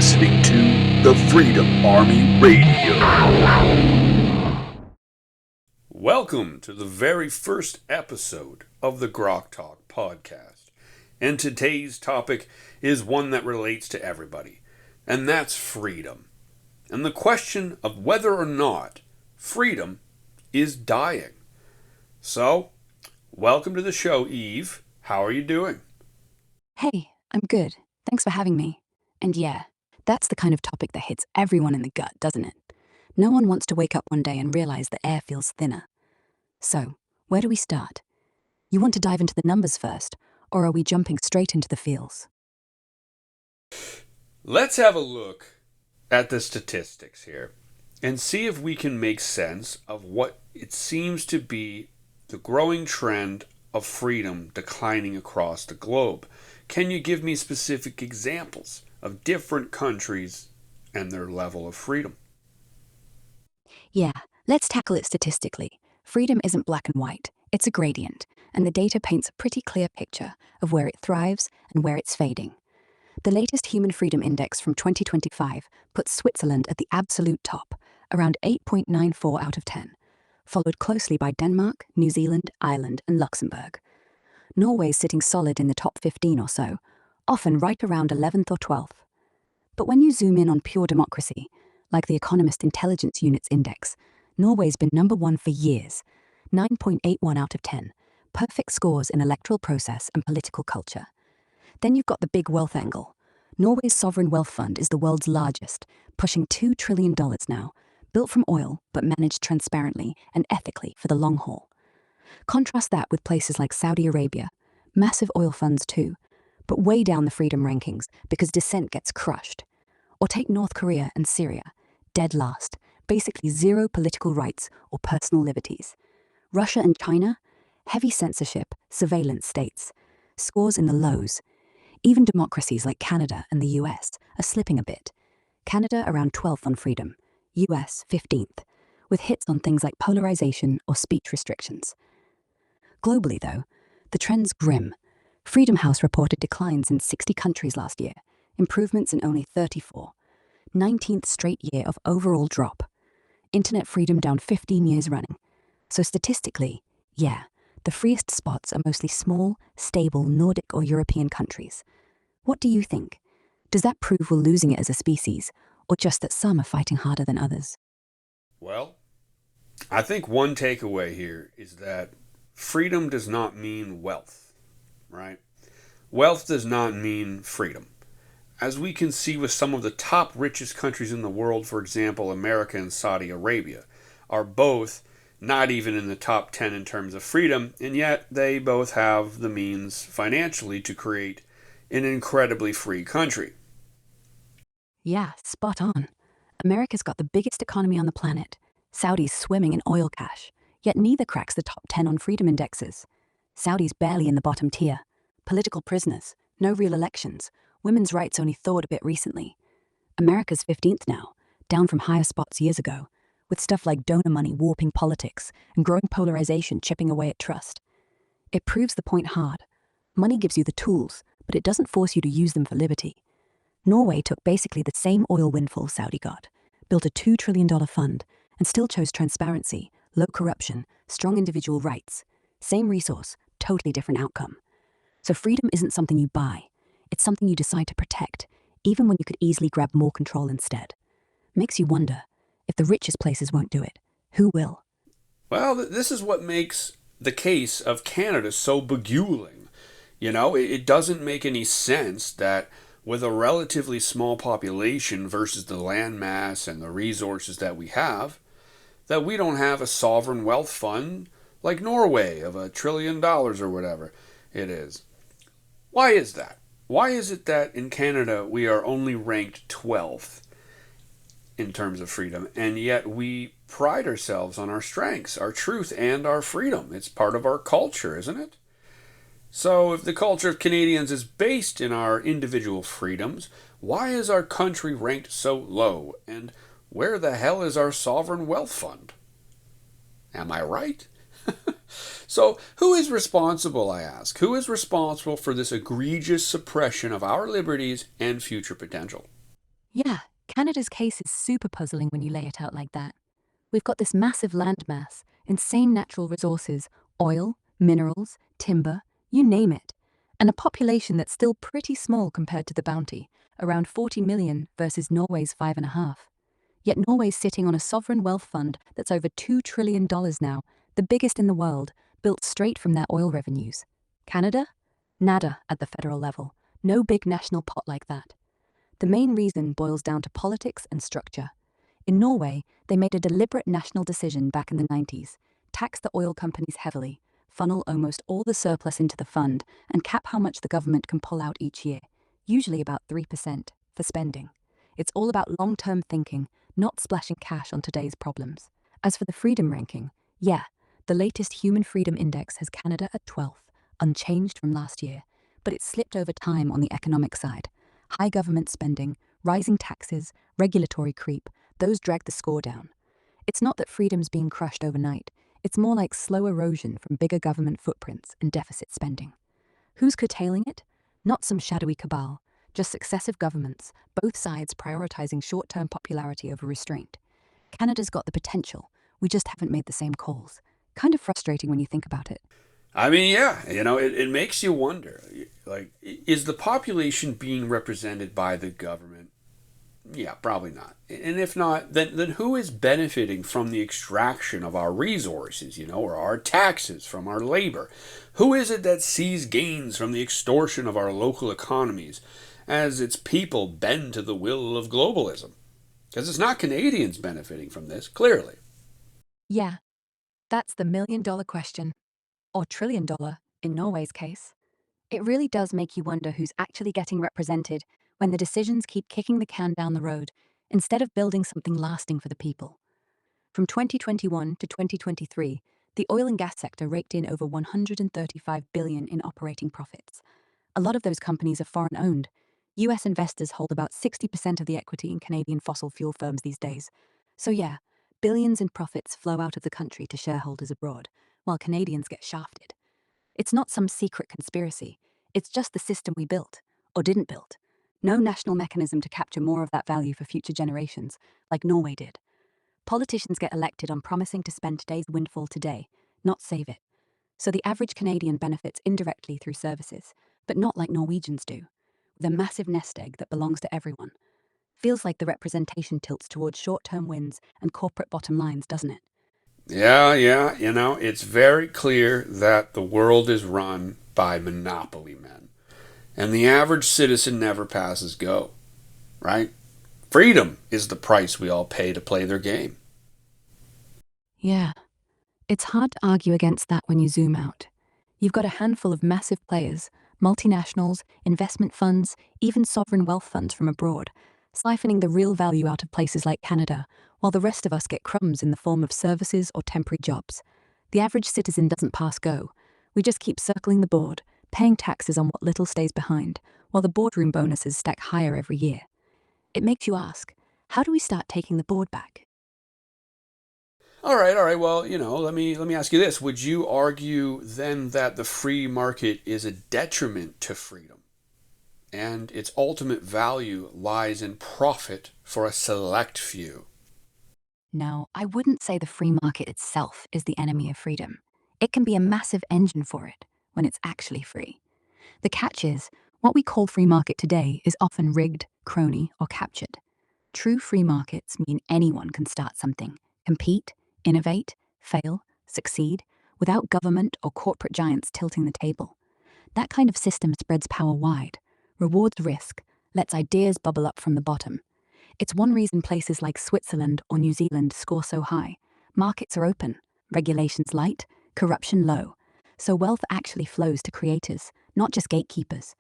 listening to the Freedom Army Radio. Welcome to the very first episode of the Grok Talk Podcast. And today's topic is one that relates to everybody, and that's freedom. And the question of whether or not freedom is dying. So, welcome to the show, Eve. How are you doing? Hey, I'm good. Thanks for having me. And yeah, that's the kind of topic that hits everyone in the gut, doesn't it? No one wants to wake up one day and realize the air feels thinner. So, where do we start? You want to dive into the numbers first, or are we jumping straight into the feels? Let's have a look at the statistics here and see if we can make sense of what it seems to be the growing trend of freedom declining across the globe. Can you give me specific examples of different countries and their level of freedom? Yeah, let's tackle it statistically. Freedom isn't black and white, it's a gradient, and the data paints a pretty clear picture of where it thrives and where it's fading. The latest Human Freedom Index from 2025 puts Switzerland at the absolute top, around 8.94 out of 10, followed closely by Denmark, New Zealand, Ireland, and Luxembourg. Norway's sitting solid in the top 15 or so, often right around 11th or 12th. But when you zoom in on pure democracy, like the Economist Intelligence Unit's index, Norway's been number one for years, 9.81 out of 10, perfect scores in electoral process and political culture. Then you've got the big wealth angle. Norway's sovereign wealth fund is the world's largest, pushing $2 trillion now, built from oil but managed transparently and ethically for the long haul. Contrast that with places like Saudi Arabia, massive oil funds too, but way down the freedom rankings because dissent gets crushed. Or take North Korea and Syria, dead last, basically zero political rights or personal liberties. Russia and China, heavy censorship, surveillance states, scores in the lows. Even democracies like Canada and the US are slipping a bit. Canada around 12th on freedom, US 15th, with hits on things like polarization or speech restrictions. Globally, though, the trend's grim. Freedom House reported declines in 60 countries last year, improvements in only 34. 19th straight year of overall drop. Internet freedom down 15 years running. So statistically, yeah, the freest spots are mostly small, stable Nordic or European countries. What do you think? Does that prove we're losing it as a species, or just that some are fighting harder than others? Well, I think one takeaway here is that freedom does not mean wealth, right? Wealth does not mean freedom. As we can see with some of the top richest countries in the world, for example, America and Saudi Arabia, are both not even in the top 10 in terms of freedom, and yet they both have the means financially to create an incredibly free country. Yeah, spot on. America's got the biggest economy on the planet. Saudi's swimming in oil cash, yet neither cracks the top 10 on freedom indexes. Saudi's barely in the bottom tier. Political prisoners, no real elections, women's rights only thawed a bit recently. America's 15th now, down from higher spots years ago, with stuff like donor money warping politics and growing polarization chipping away at trust. It proves the point hard. Money gives you the tools, but it doesn't force you to use them for liberty. Norway took basically the same oil windfall Saudi got, built a $2 trillion fund, and still chose transparency, low corruption, strong individual rights. Same resource, totally different outcome. So freedom isn't something you buy. It's something you decide to protect, even when you could easily grab more control instead. Makes you wonder, if the richest places won't do it, who will? Well, this is what makes the case of Canada so beguiling. You know, it doesn't make any sense that with a relatively small population versus the land mass and the resources that we have, that we don't have a sovereign wealth fund like Norway of $1 trillion or whatever it is. Why is that? Why is it that in Canada we are only ranked 12th in terms of freedom, and yet we pride ourselves on our strengths, our truth, and our freedom? It's part of our culture, isn't it? So if the culture of Canadians is based in our individual freedoms, why is our country ranked so low? And where the hell is our sovereign wealth fund? Am I right? So who is responsible, I ask? Who is responsible for this egregious suppression of our liberties and future potential? Yeah, Canada's case is super puzzling when you lay it out like that. We've got this massive landmass, insane natural resources, oil, minerals, timber, you name it, and a population that's still pretty small compared to the bounty, around 40 million versus Norway's 5.5. Yet Norway's sitting on a sovereign wealth fund that's over $2 trillion now, the biggest in the world, built straight from their oil revenues. Canada? Nada at the federal level. No big national pot like that. The main reason boils down to politics and structure. In Norway, they made a deliberate national decision back in the 90s, tax the oil companies heavily, funnel almost all the surplus into the fund, and cap how much the government can pull out each year, usually about 3%, for spending. It's all about long-term thinking, not splashing cash on today's problems. As for the freedom ranking, yeah, the latest Human Freedom Index has Canada at 12th, unchanged from last year, but it's slipped over time on the economic side. High government spending, rising taxes, regulatory creep, those drag the score down. It's not that freedom's being crushed overnight, it's more like slow erosion from bigger government footprints and deficit spending. Who's curtailing it? Not some shadowy cabal, just successive governments, both sides prioritizing short-term popularity over restraint. Canada's got the potential, we just haven't made the same calls. Kind of frustrating when you think about it. I mean, yeah, it makes you wonder. Like, is the population being represented by the government? Yeah, probably not. And if not, then who is benefiting from the extraction of our resources, or our taxes from our labor? Who is it that sees gains from the extortion of our local economies as its people bend to the will of globalism? Because it's not Canadians benefiting from this, clearly. Yeah, that's the million-dollar question. Or trillion-dollar, in Norway's case. It really does make you wonder who's actually getting represented when the decisions keep kicking the can down the road instead of building something lasting for the people. From 2021 to 2023, the oil and gas sector raked in over 135 billion in operating profits. A lot of those companies are foreign owned. US investors hold about 60% of the equity in Canadian fossil fuel firms these days. So yeah, billions in profits flow out of the country to shareholders abroad, while Canadians get shafted. It's not some secret conspiracy. It's just the system we built, or didn't build. No national mechanism to capture more of that value for future generations, like Norway did. Politicians get elected on promising to spend today's windfall today, not save it. So the average Canadian benefits indirectly through services, but not like Norwegians do, with a massive nest egg that belongs to everyone. Feels like the representation tilts towards short-term wins and corporate bottom lines, doesn't it? Yeah, it's very clear that the world is run by monopoly men. And the average citizen never passes go, right? Freedom is the price we all pay to play their game. Yeah. It's hard to argue against that when you zoom out. You've got a handful of massive players, multinationals, investment funds, even sovereign wealth funds from abroad, siphoning the real value out of places like Canada, while the rest of us get crumbs in the form of services or temporary jobs. The average citizen doesn't pass go. We just keep circling the board, paying taxes on what little stays behind, while the boardroom bonuses stack higher every year. It makes you ask, how do we start taking the board back? All right, all right. Well, let me ask you this. Would you argue then that the free market is a detriment to freedom and its ultimate value lies in profit for a select few? No, I wouldn't say the free market itself is the enemy of freedom. It can be a massive engine for it when it's actually free. The catch is, what we call free market today is often rigged, crony, or captured. True free markets mean anyone can start something, compete, innovate, fail, succeed, without government or corporate giants tilting the table. That kind of system spreads power wide, rewards risk, lets ideas bubble up from the bottom. It's one reason places like Switzerland or New Zealand score so high. Markets are open, regulations light, corruption low. So wealth actually flows to creators, not just gatekeepers.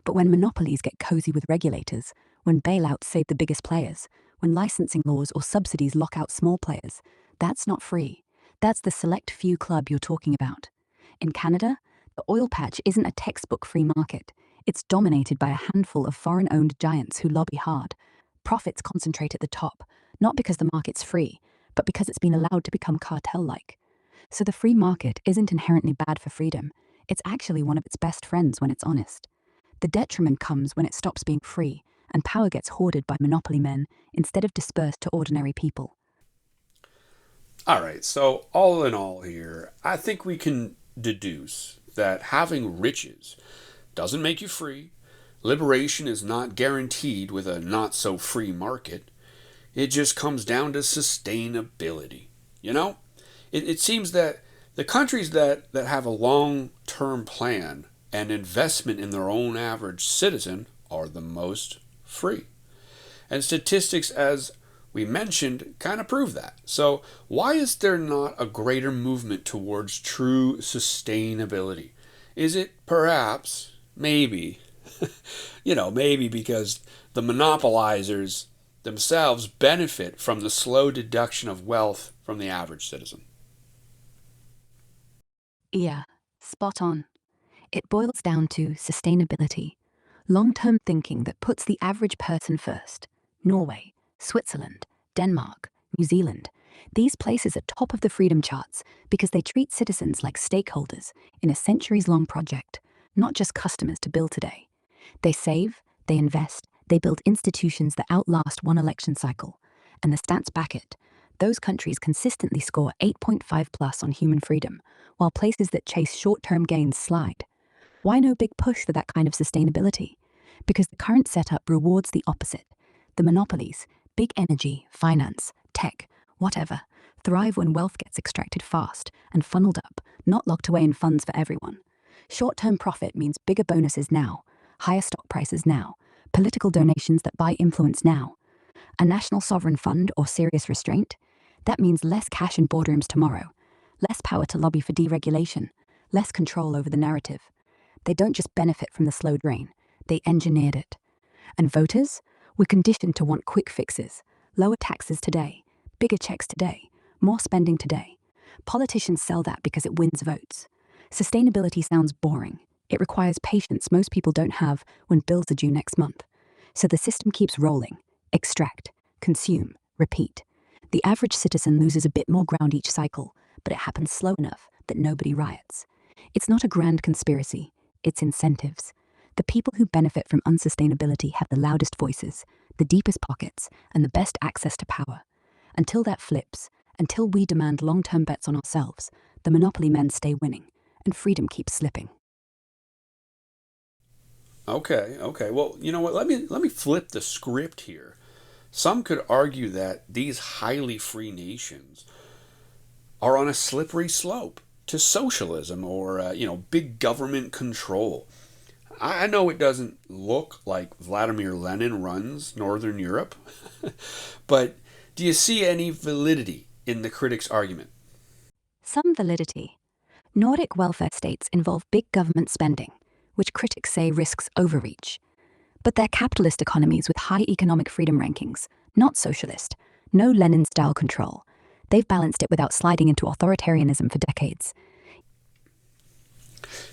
But when monopolies get cozy with regulators, when bailouts save the biggest players, when licensing laws or subsidies lock out small players, that's not free. That's the select few club you're talking about. In Canada, the oil patch isn't a textbook free market. It's dominated by a handful of foreign-owned giants who lobby hard. Profits concentrate at the top, not because the market's free, but because it's been allowed to become cartel-like. So the free market isn't inherently bad for freedom. It's actually one of its best friends when it's honest. The detriment comes when it stops being free and power gets hoarded by monopoly men instead of dispersed to ordinary people. All right, so all in all here, I think we can deduce that having riches doesn't make you free. Liberation is not guaranteed with a not so free market. It just comes down to sustainability. You know? It seems that the countries that have a long term plan and investment in their own average citizen are the most free. And statistics, as we mentioned, kind of prove that. So, why is there not a greater movement towards true sustainability? Is it perhaps, maybe, maybe because the monopolizers themselves benefit from the slow deduction of wealth from the average citizen? Yeah, spot on. It boils down to sustainability, long-term thinking that puts the average person first. Norway, Switzerland, Denmark, New Zealand. These places are top of the freedom charts because they treat citizens like stakeholders in a centuries-long project, not just customers to build today. They save, they invest, they build institutions that outlast one election cycle. And the stats back it. Those countries consistently score 8.5 plus on human freedom, while places that chase short-term gains slide. Why no big push for that kind of sustainability? Because the current setup rewards the opposite. The monopolies, big energy, finance, tech, whatever, thrive when wealth gets extracted fast and funneled up, not locked away in funds for everyone. Short-term profit means bigger bonuses now, higher stock prices now, political donations that buy influence now. A national sovereign fund or serious restraint? That means less cash in boardrooms tomorrow, less power to lobby for deregulation, less control over the narrative. They don't just benefit from the slow drain, they engineered it. And voters? We're conditioned to want quick fixes, lower taxes today, bigger checks today, more spending today. Politicians sell that because it wins votes. Sustainability sounds boring. It requires patience most people don't have when bills are due next month. So the system keeps rolling. Extract, consume, repeat. The average citizen loses a bit more ground each cycle, but it happens slow enough that nobody riots. It's not a grand conspiracy. It's incentives. The people who benefit from unsustainability have the loudest voices, the deepest pockets, and the best access to power. Until that flips, until we demand long-term bets on ourselves, the monopoly men stay winning, and freedom keeps slipping. Okay. Well, you know what? Let me flip the script here. Some could argue that these highly free nations are on a slippery slope to socialism or big government control. I know it doesn't look like Vladimir Lenin runs Northern Europe, but do you see any validity in the critic's argument? Some validity. Nordic welfare states involve big government spending, which critics say risks overreach. But they're capitalist economies with high economic freedom rankings, not socialist, no Lenin-style control. They've balanced it without sliding into authoritarianism for decades.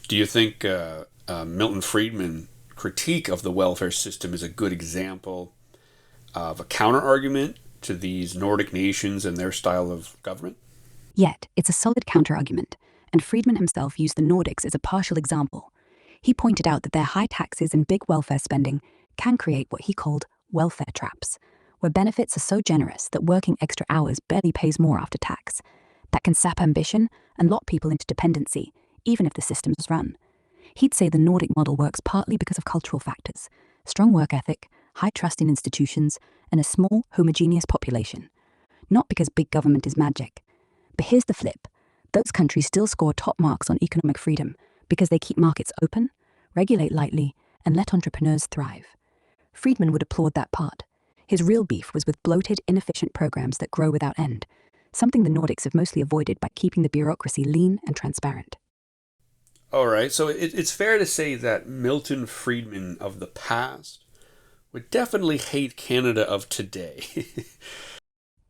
Do you think Milton Friedman's critique of the welfare system is a good example of a counter-argument to these Nordic nations and their style of government? Yet, it's a solid counter-argument, and Friedman himself used the Nordics as a partial example. He pointed out that their high taxes and big welfare spending can create what he called welfare traps, where benefits are so generous that working extra hours barely pays more after tax. That can sap ambition and lock people into dependency, even if the system's run. He'd say the Nordic model works partly because of cultural factors, strong work ethic, high trust in institutions, and a small, homogeneous population. Not because big government is magic. But here's the flip. Those countries still score top marks on economic freedom because they keep markets open, regulate lightly, and let entrepreneurs thrive. Friedman would applaud that part. His real beef was with bloated, inefficient programs that grow without end, something the Nordics have mostly avoided by keeping the bureaucracy lean and transparent. All right, so it's fair to say that Milton Friedman of the past would definitely hate Canada of today.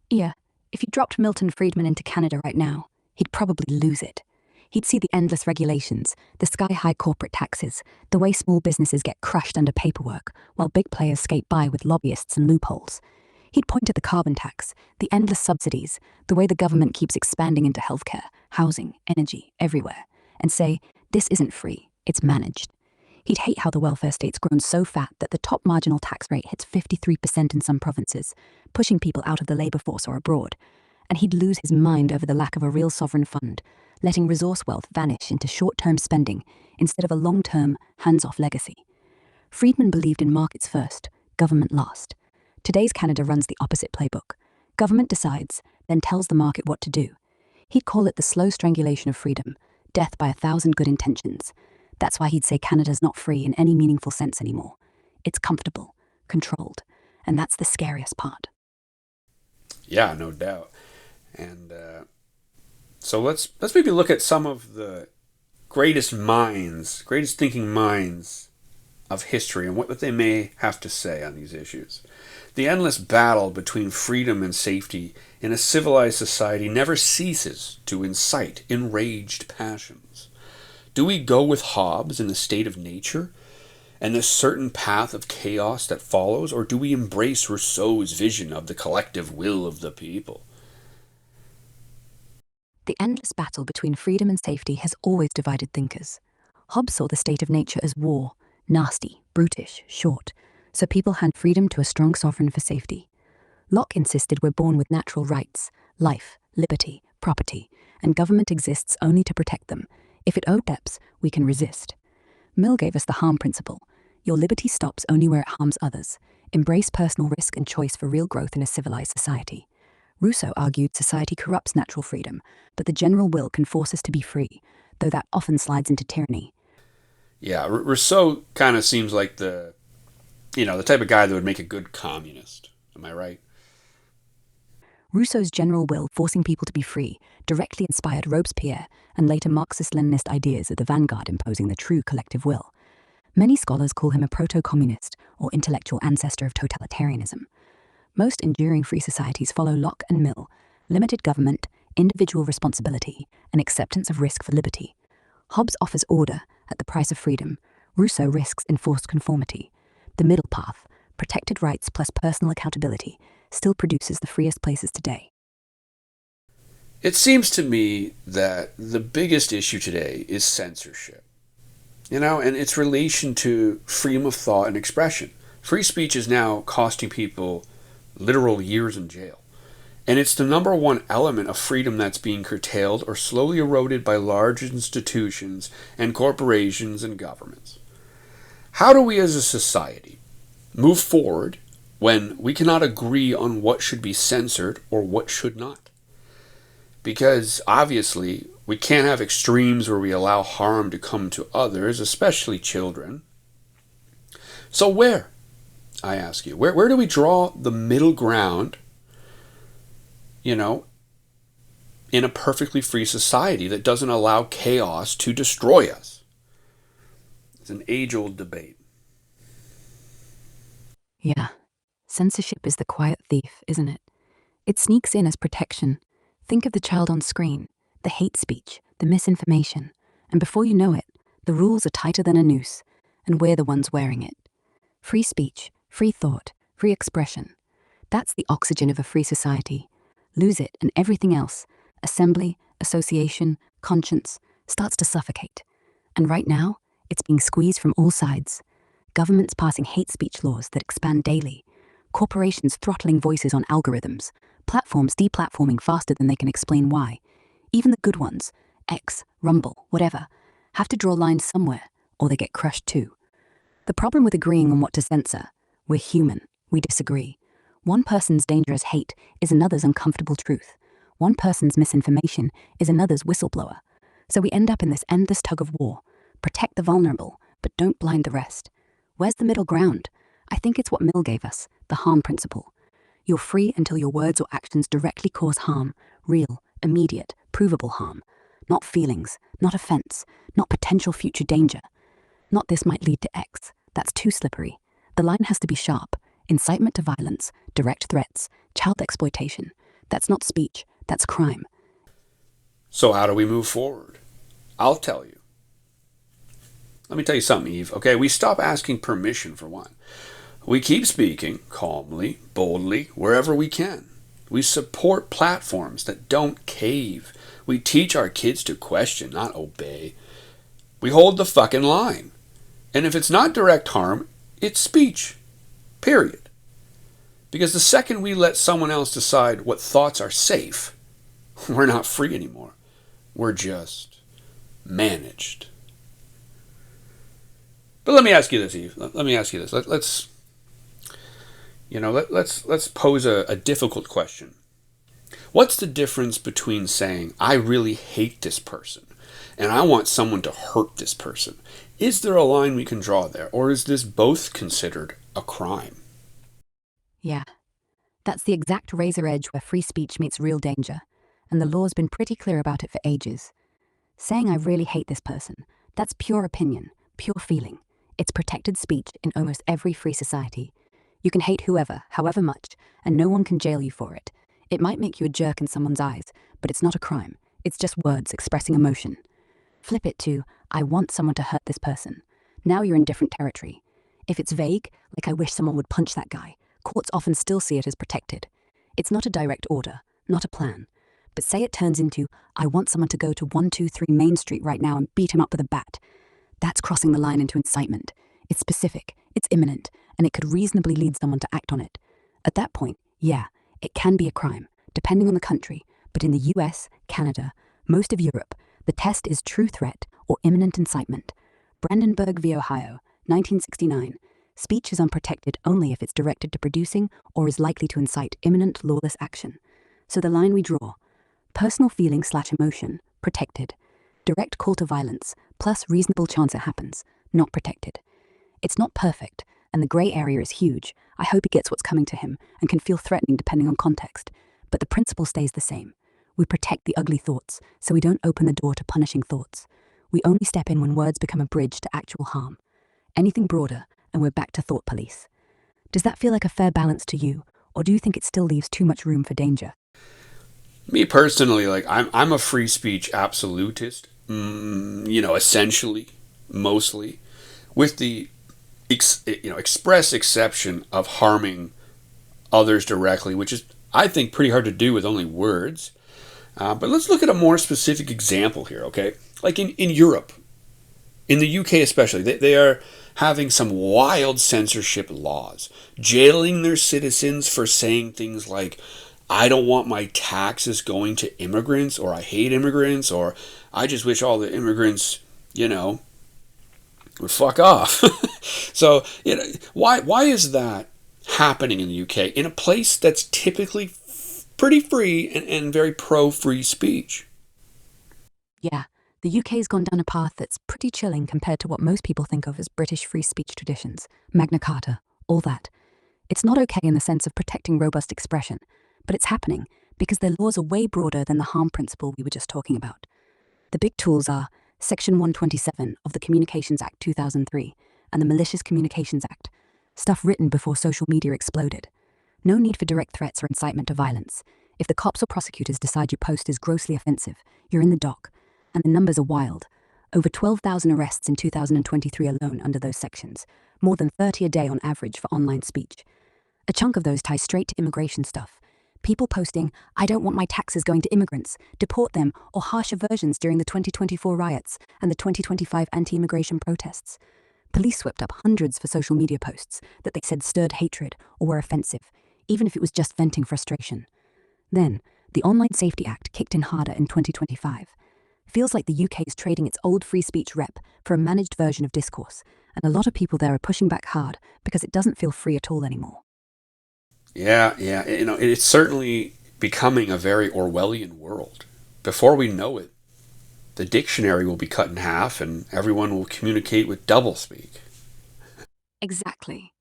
Yeah, if you dropped Milton Friedman into Canada right now, he'd probably lose it. He'd see the endless regulations, the sky-high corporate taxes, the way small businesses get crushed under paperwork, while big players skate by with lobbyists and loopholes. He'd point at the carbon tax, the endless subsidies, the way the government keeps expanding into healthcare, housing, energy, everywhere, and say, this isn't free, it's managed. He'd hate how the welfare state's grown so fat that the top marginal tax rate hits 53% in some provinces, pushing people out of the labour force or abroad. And he'd lose his mind over the lack of a real sovereign fund, letting resource wealth vanish into short-term spending instead of a long-term, hands-off legacy. Friedman believed in markets first, government last. Today's Canada runs the opposite playbook. Government decides, then tells the market what to do. He'd call it the slow strangulation of freedom, death by 1,000 good intentions. That's why he'd say Canada's not free in any meaningful sense anymore. It's comfortable, controlled, and that's the scariest part. Yeah, no doubt. And so let's maybe look at some of the greatest thinking minds of history and what they may have to say on these issues. The endless battle between freedom and safety in a civilized society never ceases to incite enraged passions. Do we go with Hobbes in the state of nature and the certain path of chaos that follows, or do we embrace Rousseau's vision of the collective will of the people? The endless battle between freedom and safety has always divided thinkers. Hobbes saw the state of nature as war, nasty, brutish, short, so people hand freedom to a strong sovereign for safety. Locke insisted we're born with natural rights, life, liberty, property, and government exists only to protect them. If it oversteps, we can resist. Mill gave us the harm principle. Your liberty stops only where it harms others. Embrace personal risk and choice for real growth in a civilized society. Rousseau argued society corrupts natural freedom, but the general will can force us to be free, though that often slides into tyranny. Yeah, Rousseau kind of seems like the type of guy that would make a good communist. Am I right? Rousseau's general will forcing people to be free directly inspired Robespierre and later Marxist-Leninist ideas of the vanguard imposing the true collective will. Many scholars call him a proto-communist or intellectual ancestor of totalitarianism. Most enduring free societies follow Locke and Mill: limited government, individual responsibility, and acceptance of risk for liberty. Hobbes offers order at the price of freedom. Rousseau risks enforced conformity. The middle path, protected rights plus personal accountability, still produces the freest places today. It seems to me that the biggest issue today is censorship. And its relation to freedom of thought and expression. Free speech is now costing people literal years in jail. And it's the number one element of freedom that's being curtailed or slowly eroded by large institutions and corporations and governments. How do we as a society move forward when we cannot agree on what should be censored or what should not? Because obviously we can't have extremes where we allow harm to come to others, especially children. So where, I ask you, where do we draw the middle ground, in a perfectly free society that doesn't allow chaos to destroy us? It's an age-old debate. Yeah, censorship is the quiet thief, isn't it? It sneaks in as protection. Think of the child on screen, the hate speech, the misinformation, and before you know it, the rules are tighter than a noose, and we're the ones wearing it. Free speech, free thought, free expression. That's the oxygen of a free society. Lose it and everything else, assembly, association, conscience, starts to suffocate. And right now, it's being squeezed from all sides. Governments passing hate speech laws that expand daily. Corporations throttling voices on algorithms. Platforms deplatforming faster than they can explain why. Even the good ones, X, Rumble, whatever, have to draw lines somewhere, or they get crushed too. The problem with agreeing on what to censor: we're human, we disagree. One person's dangerous hate is another's uncomfortable truth. One person's misinformation is another's whistleblower. So we end up in this endless tug of war. Protect the vulnerable, but don't blind the rest. Where's the middle ground? I think it's what Mill gave us, the harm principle. You're free until your words or actions directly cause harm, real, immediate, provable harm. Not feelings, not offense, not potential future danger. Not this might lead to X. That's too slippery. The line has to be sharp. Incitement to violence, direct threats, child exploitation. That's not speech, that's crime. So how do we move forward? I'll tell you. Let me tell you something, Eve. Okay, we stop asking permission for one. We keep speaking calmly, boldly, wherever we can. We support platforms that don't cave. We teach our kids to question, not obey. We hold the fucking line. And if it's not direct harm, it's speech. Period. Because the second we let someone else decide what thoughts are safe, we're not free anymore. We're just managed. But let me ask you this, Eve. Let me ask you this. Let's pose a difficult question. What's the difference between saying, I really hate this person, and I want someone to hurt this person? Is there a line we can draw there, or is this both considered a crime? Yeah, that's the exact razor edge where free speech meets real danger, and the law's been pretty clear about it for ages. Saying I really hate this person, that's pure opinion, pure feeling. It's protected speech in almost every free society. You can hate whoever, however much, and no one can jail you for it. It might make you a jerk in someone's eyes, but it's not a crime. It's just words expressing emotion. Flip it to, I want someone to hurt this person. Now you're in different territory. If it's vague, like I wish someone would punch that guy, courts often still see it as protected. It's not a direct order, not a plan. But say it turns into, I want someone to go to 123 Main Street right now and beat him up with a bat. That's crossing the line into incitement. It's specific, it's imminent, and it could reasonably lead someone to act on it. At that point, yeah, it can be a crime, depending on the country, but in the US, Canada, most of Europe, the test is true threat or imminent incitement. Brandenburg v. Ohio, 1969. Speech is unprotected only if it's directed to producing or is likely to incite imminent lawless action. So the line we draw, personal feeling/emotion, protected. Direct call to violence, plus reasonable chance it happens, not protected. It's not perfect, and the grey area is huge. I hope he gets what's coming to him and can feel threatening depending on context. But the principle stays the same. We protect the ugly thoughts, so we don't open the door to punishing thoughts. We only step in when words become a bridge to actual harm. Anything broader, and we're back to thought police. Does that feel like a fair balance to you, or do you think it still leaves too much room for danger? Me personally, I'm a free speech absolutist. Essentially, mostly, with the express exception of harming others directly, which is, I think, pretty hard to do with only words. But let's look at a more specific example here, okay? Like in Europe, in the UK especially, they are having some wild censorship laws, jailing their citizens for saying things like, I don't want my taxes going to immigrants, or I hate immigrants, or I just wish all the immigrants, would fuck off. So, why is that happening in the UK, in a place that's typically pretty free and very pro-free speech? Yeah, the UK's gone down a path that's pretty chilling compared to what most people think of as British free speech traditions, Magna Carta, all that. It's not okay in the sense of protecting robust expression, but it's happening because their laws are way broader than the harm principle we were just talking about. The big tools are Section 127 of the Communications Act 2003 and the Malicious Communications Act, stuff written before social media exploded. No need for direct threats or incitement to violence. If the cops or prosecutors decide your post is grossly offensive, you're in the dock. And the numbers are wild. Over 12,000 arrests in 2023 alone under those sections, more than 30 a day on average for online speech. A chunk of those ties straight to immigration stuff. People posting, I don't want my taxes going to immigrants, deport them, or harsher versions during the 2024 riots and the 2025 anti-immigration protests. Police swept up hundreds for social media posts that they said stirred hatred or were offensive, even if it was just venting frustration. Then, the Online Safety Act kicked in harder in 2025. Feels like the UK is trading its old free speech rep for a managed version of discourse, and a lot of people there are pushing back hard because it doesn't feel free at all anymore. Yeah. It's certainly becoming a very Orwellian world. Before we know it, the dictionary will be cut in half and everyone will communicate with doublespeak. Exactly.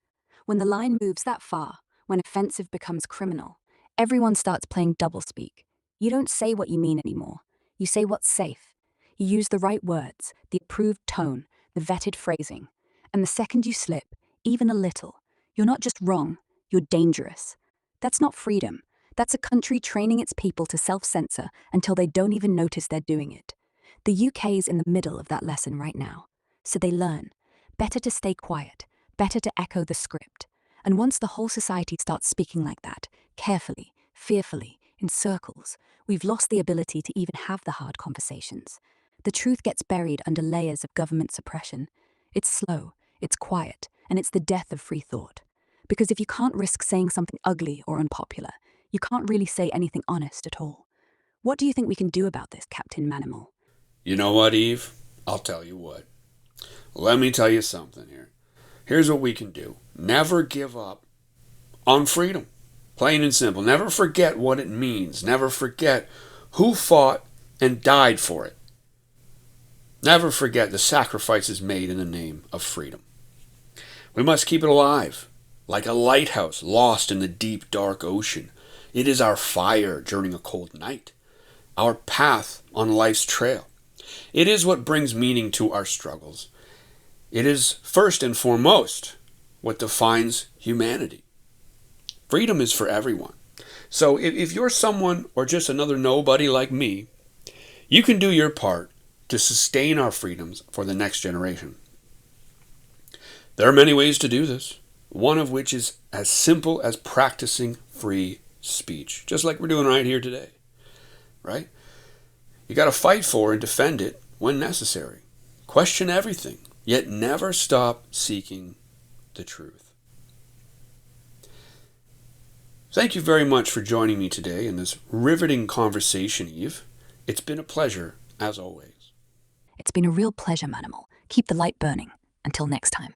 When the line moves that far, when offensive becomes criminal, everyone starts playing doublespeak. You don't say what you mean anymore. You say what's safe. You use the right words, the approved tone, the vetted phrasing. And the second you slip, even a little, you're not just wrong, you're dangerous. That's not freedom. That's a country training its people to self-censor until they don't even notice they're doing it. The UK's in the middle of that lesson right now. So they learn. Better to stay quiet. Better to echo the script. And once the whole society starts speaking like that, carefully, fearfully, in circles, we've lost the ability to even have the hard conversations. The truth gets buried under layers of government suppression. It's slow, It's quiet, and it's the death of free thought. Because if you can't risk saying something ugly or unpopular, you can't really say anything honest at all. What do you think we can do about this, Captain Manimal? You know what, Eve? I'll tell you what. Let me tell you something here. Here's what we can do. Never give up on freedom. Plain and simple. Never forget what it means. Never forget who fought and died for it. Never forget the sacrifices made in the name of freedom. We must keep it alive, like a lighthouse lost in the deep, dark ocean. It is our fire during a cold night, our path on life's trail. It is what brings meaning to our struggles. It is first and foremost what defines humanity. Freedom is for everyone. So if you're someone or just another nobody like me, you can do your part to sustain our freedoms for the next generation. There are many ways to do this, one of which is as simple as practicing free speech, just like we're doing right here today, right? You got to fight for and defend it when necessary. Question everything, yet never stop seeking the truth. Thank you very much for joining me today in this riveting conversation, Eve. It's been a pleasure, as always. It's been a real pleasure, Manimal. Keep the light burning. Until next time.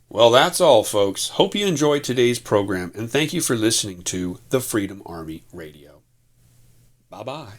Well, that's all, folks. Hope you enjoyed today's program, and thank you for listening to the Freedom Army Radio. Bye-bye.